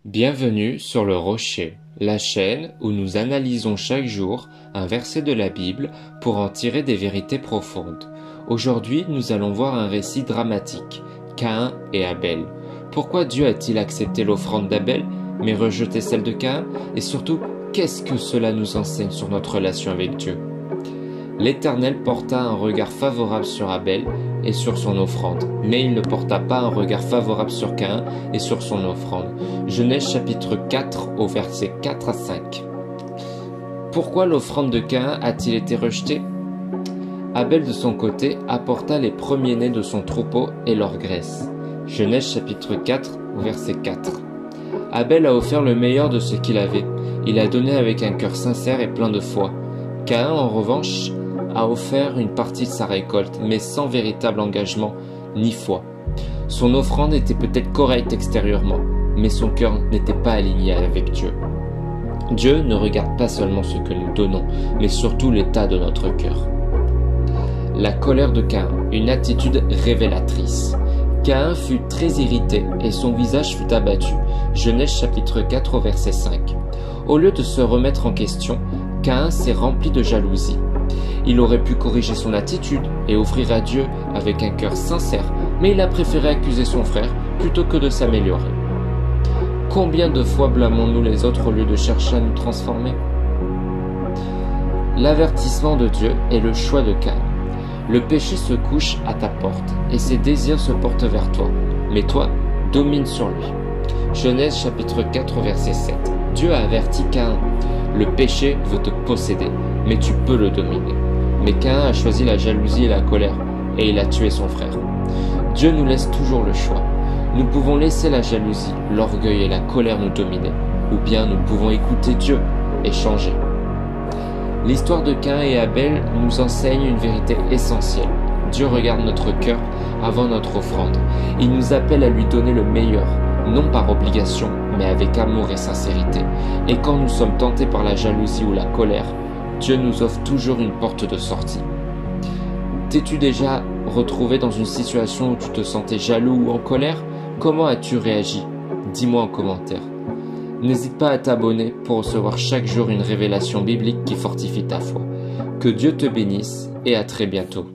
Bienvenue sur le Rocher, la chaîne où nous analysons chaque jour un verset de la Bible pour en tirer des vérités profondes. Aujourd'hui, nous allons voir un récit dramatique, Caïn et Abel. Pourquoi Dieu a-t-il accepté l'offrande d'Abel, mais rejeté celle de Caïn? Et surtout, qu'est-ce que cela nous enseigne sur notre relation avec Dieu? L'Éternel porta un regard favorable sur Abel et sur son offrande, mais il ne porta pas un regard favorable sur Caïn et sur son offrande. Genèse chapitre 4 au verset 4 à 5. Pourquoi l'offrande de Caïn a-t-il été rejetée? Abel de son côté apporta les premiers-nés de son troupeau et leur graisse. Genèse chapitre 4 au verset 4. Abel a offert le meilleur de ce qu'il avait. Il a donné avec un cœur sincère et plein de foi. Caïn, en revanche, a offert une partie de sa récolte, mais sans véritable engagement ni foi. Son offrande était peut-être correcte extérieurement, mais son cœur n'était pas aligné avec Dieu. Dieu ne regarde pas seulement ce que nous donnons, mais surtout l'état de notre cœur. La colère de Caïn, une attitude révélatrice. Caïn fut très irrité et son visage fut abattu. Genèse chapitre 4 au verset 5. Au lieu de se remettre en question, Caïn s'est rempli de jalousie. Il aurait pu corriger son attitude et offrir à Dieu avec un cœur sincère, mais il a préféré accuser son frère plutôt que de s'améliorer. Combien de fois blâmons-nous les autres au lieu de chercher à nous transformer? L'avertissement de Dieu est le choix de Caïn. Le péché se couche à ta porte et ses désirs se portent vers toi, mais toi, domine sur lui. Genèse chapitre 4 verset 7. Dieu a averti Caïn. Le péché veut te posséder, mais tu peux le dominer. Mais Caïn a choisi la jalousie et la colère, et il a tué son frère. Dieu nous laisse toujours le choix. Nous pouvons laisser la jalousie, l'orgueil et la colère nous dominer, ou bien nous pouvons écouter Dieu et changer. L'histoire de Caïn et Abel nous enseigne une vérité essentielle. Dieu regarde notre cœur avant notre offrande. Il nous appelle à lui donner le meilleur, non par obligation, mais avec amour et sincérité. Et quand nous sommes tentés par la jalousie ou la colère, Dieu nous offre toujours une porte de sortie. T'es-tu déjà retrouvé dans une situation où tu te sentais jaloux ou en colère? Comment as-tu réagi? Dis-moi en commentaire. N'hésite pas à t'abonner pour recevoir chaque jour une révélation biblique qui fortifie ta foi. Que Dieu te bénisse et à très bientôt.